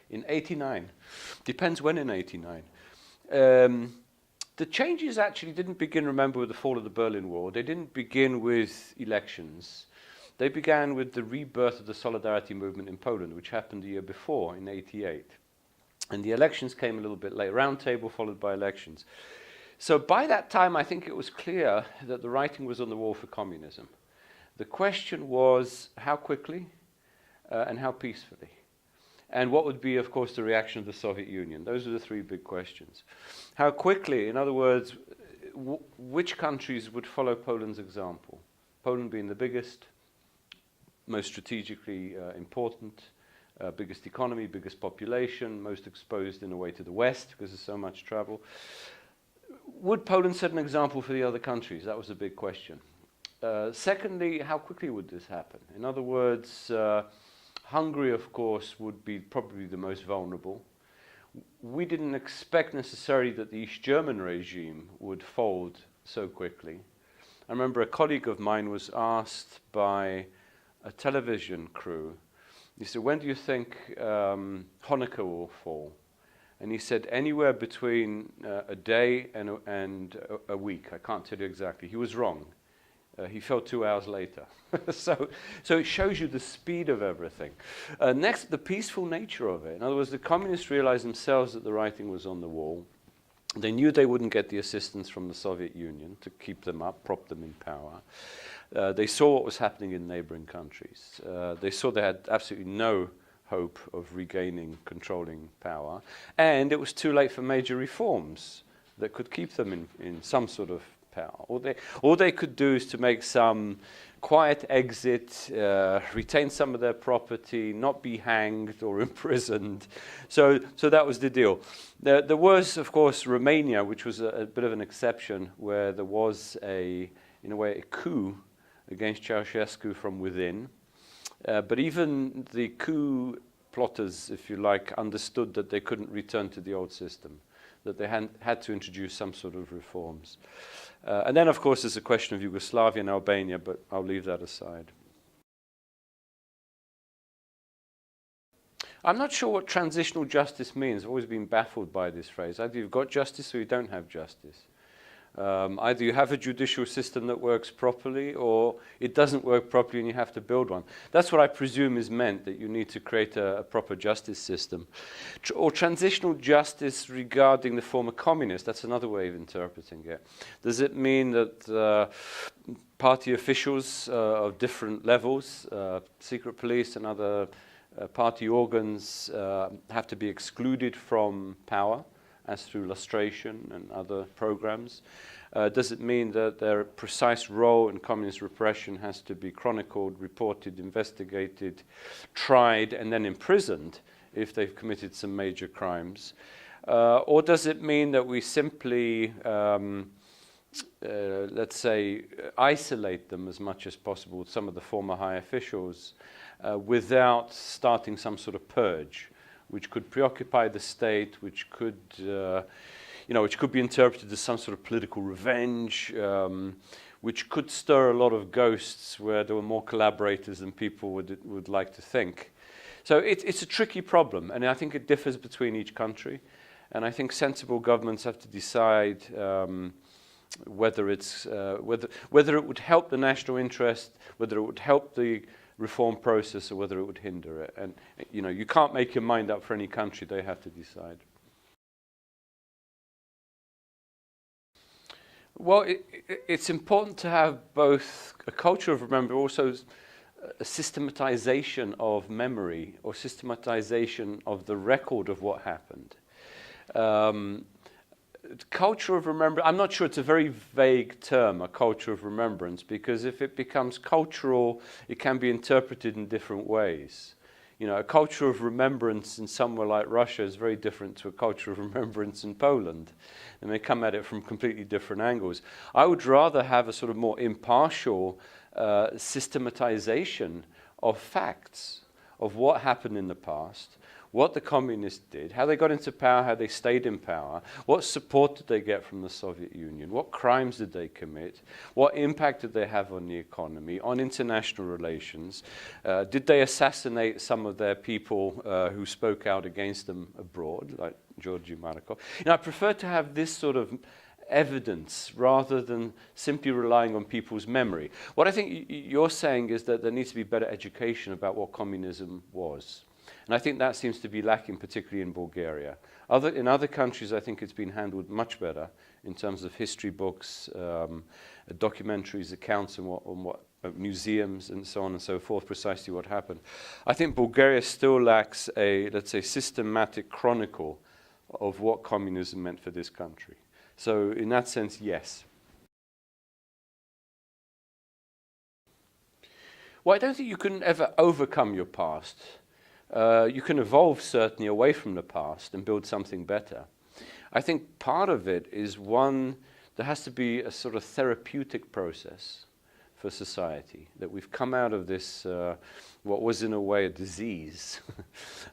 in 89. Depends when in 89. The changes actually didn't begin, remember, with the fall of the Berlin Wall. They didn't begin with elections. They began with the rebirth of the Solidarity movement in Poland, which happened the year before, in 88. And the elections came a little bit later, round table followed by elections. So by that time, I think it was clear that the writing was on the wall for communism. The question was how quickly and how peacefully. And what would be, of course, the reaction of the Soviet Union? Those are the three big questions. How quickly, in other words, which countries would follow Poland's example? Poland being the biggest, most strategically important, biggest economy, biggest population, most exposed in a way to the West because there's so much travel. Would Poland set an example for the other countries? That was a big question. Secondly, how quickly would this happen? In other words, Hungary, of course, would be probably the most vulnerable. We didn't expect necessarily that the East German regime would fold so quickly. I remember a colleague of mine was asked by a television crew, he said, when do you think Honecker will fall? And he said, anywhere between a day and a week. I can't tell you exactly. He was wrong. He fell 2 hours later. so it shows you the speed of everything. Next, the peaceful nature of it. In other words, the communists realized themselves that the writing was on the wall. They knew they wouldn't get the assistance from the Soviet Union to keep them up, prop them in power. They saw what was happening in neighboring countries. They saw they had absolutely no hope of regaining, controlling power. And it was too late for major reforms that could keep them in some sort of power. All they could do is to make some quiet exit, retain some of their property, not be hanged or imprisoned. So that was the deal. There was, of course, Romania, which was a bit of an exception, where there was in a way, a coup against Ceausescu from within. But even the coup plotters, if you like, understood that they couldn't return to the old system, that they had to introduce some sort of reforms. And then, of course, there's a question of Yugoslavia and Albania, but I'll leave that aside. I'm not sure what transitional justice means. I've always been baffled by this phrase. Either you've got justice or you don't have justice. Either you have a judicial system that works properly or it doesn't work properly and you have to build one. That's what I presume is meant, that you need to create a proper justice system. Or transitional justice regarding the former communists, that's another way of interpreting it. Does it mean that party officials of different levels, secret police and other party organs have to be excluded from power, as through lustration and other programs? Does it mean that their precise role in communist repression has to be chronicled, reported, investigated, tried, and then imprisoned if they've committed some major crimes? Or does it mean that we simply, let's say, isolate them as much as possible, some of the former high officials, without starting some sort of purge, which could preoccupy the state, which could, which could be interpreted as some sort of political revenge, which could stir a lot of ghosts where there were more collaborators than people would like to think. So it's a tricky problem, and I think it differs between each country. And I think sensible governments have to decide whether it would help the national interest, whether it would help the reform process, or whether it would hinder it. And you can't make your mind up for any country. They have to decide. Well, it's important to have both a culture of remembrance, but also a systematization of memory, or systematization of the record of what happened. Culture of remembrance, I'm not sure, it's a very vague term, a culture of remembrance, because if it becomes cultural, it can be interpreted in different ways. A culture of remembrance in somewhere like Russia is very different to a culture of remembrance in Poland. And they come at it from completely different angles. I would rather have a sort of more impartial systematization of facts, of what happened in the past, what the communists did, how they got into power, how they stayed in power, what support did they get from the Soviet Union, what crimes did they commit, what impact did they have on the economy, on international relations, did they assassinate some of their people who spoke out against them abroad, like Georgy Markov. I prefer to have this sort of evidence rather than simply relying on people's memory. What I think you're saying is that there needs to be better education about what communism was. And I think that seems to be lacking, particularly in Bulgaria. In other countries, I think it's been handled much better in terms of history books, documentaries, accounts, and what museums, and so on and so forth, precisely what happened. I think Bulgaria still lacks a, let's say, systematic chronicle of what communism meant for this country. So in that sense, yes. Well, I don't think you can ever overcome your past. You can evolve certainly away from the past and build something better. I think part of it is there has to be a sort of therapeutic process for society, that we've come out of this, what was in a way a disease,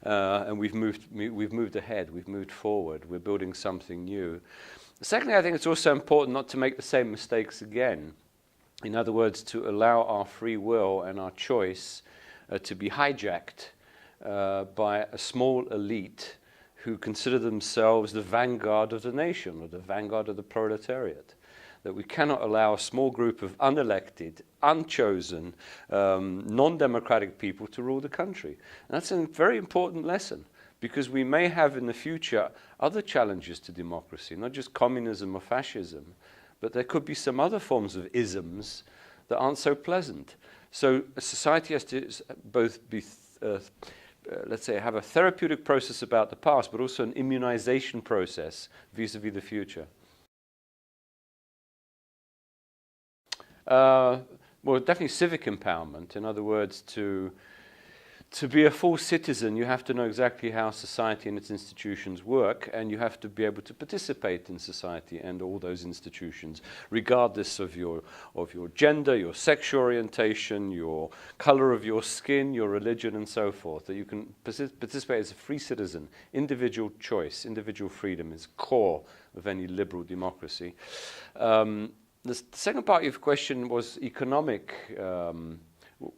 and we've moved ahead, we've moved forward, we're building something new. Secondly, I think it's also important not to make the same mistakes again. In other words, to allow our free will and our choice to be hijacked by a small elite who consider themselves the vanguard of the nation or the vanguard of the proletariat. That we cannot allow a small group of unelected, unchosen, non-democratic people to rule the country. And that's a very important lesson, because we may have in the future other challenges to democracy, not just communism or fascism, but there could be some other forms of isms that aren't so pleasant. So a society has to both be, let's say, have a therapeutic process about the past, but also an immunization process vis-a-vis the future. Well, definitely civic empowerment. In other words, to be a full citizen, you have to know exactly how society and its institutions work, and you have to be able to participate in society and all those institutions, regardless of your gender, your sexual orientation, your color of your skin, your religion, and so forth. That you can participate as a free citizen. Individual choice, individual freedom is core of any liberal democracy. The second part of your question was economic.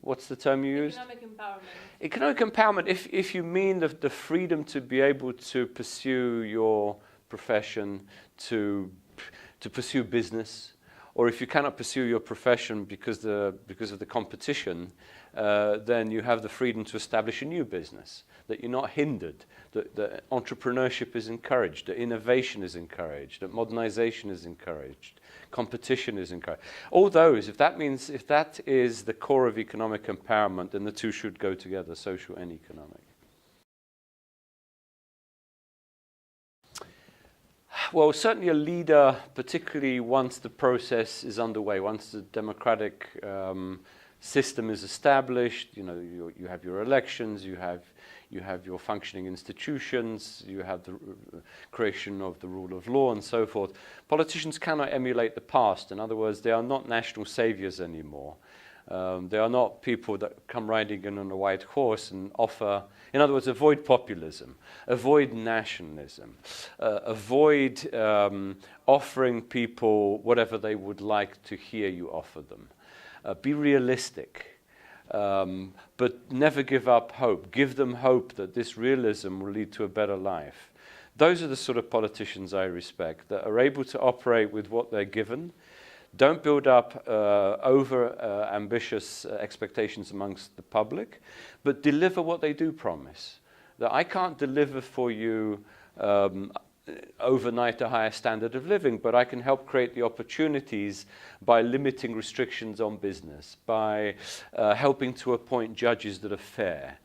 What's the term you used? Economic empowerment. Economic empowerment, if you mean the freedom to be able to pursue your profession, to pursue business, or if you cannot pursue your profession because of the competition, then you have the freedom to establish a new business, that you're not hindered, that entrepreneurship is encouraged, that innovation is encouraged, that modernization is encouraged, competition is encouraged. All those, if that is the core of economic empowerment, then the two should go together, social and economic. Well, certainly a leader, particularly once the process is underway, once the democratic system is established, you have your elections, you have your functioning institutions, you have the creation of the rule of law and so forth. Politicians cannot emulate the past. In other words, they are not national saviors anymore. They are not people that come riding in on a white horse and offer, in other words, avoid populism, avoid nationalism, avoid offering people whatever they would like to hear you offer them. Be realistic. But never give up hope. Give them hope that this realism will lead to a better life. Those are the sort of politicians I respect, that are able to operate with what they're given, don't build up over-ambitious expectations amongst the public, but deliver what they do promise. That I can't deliver for you overnight a higher standard of living, but I can help create the opportunities by limiting restrictions on business, by helping to appoint judges that are fair,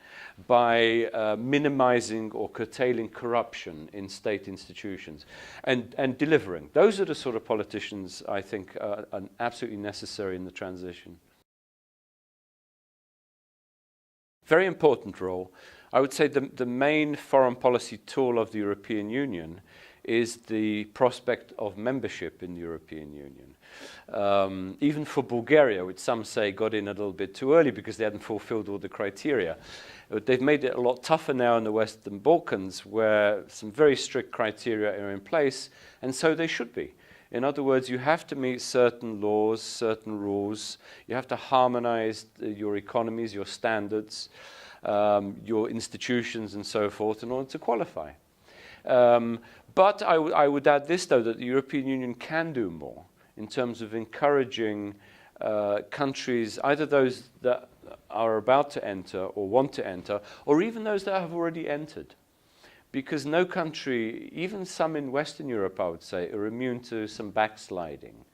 by minimizing or curtailing corruption in state institutions, and delivering. Those are the sort of politicians I think are absolutely necessary in the transition. Very important role. I would say the main foreign policy tool of the European Union is the prospect of membership in the European Union. Even for Bulgaria, which some say got in a little bit too early because they hadn't fulfilled all the criteria. But they've made it a lot tougher now in the Western Balkans, where some very strict criteria are in place, and so they should be. In other words, you have to meet certain laws, certain rules. You have to harmonize your economies, your standards, your institutions, and so forth in order to qualify. But I would add this, though, that the European Union can do more in terms of encouraging countries, either those that are about to enter or want to enter, or even those that have already entered. Because no country, even some in Western Europe, I would say, are immune to some backsliding,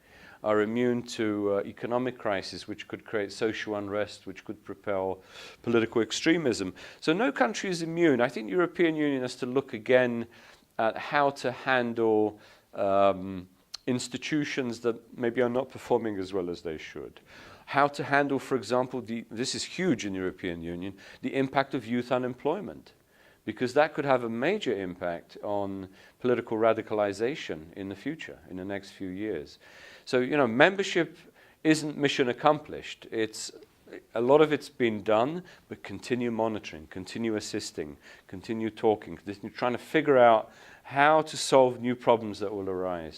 are immune to economic crisis, which could create social unrest, which could propel political extremism. So no country is immune. I think the European Union has to look again at how to handle institutions that maybe are not performing as well as they should. How to handle, for example, this is huge in the European Union, the impact of youth unemployment, because that could have a major impact on political radicalization in the future, in the next few years. So, membership isn't mission accomplished. A lot of it's been done, but continue monitoring, continue assisting, continue talking, continue trying to figure out how to solve new problems that will arise.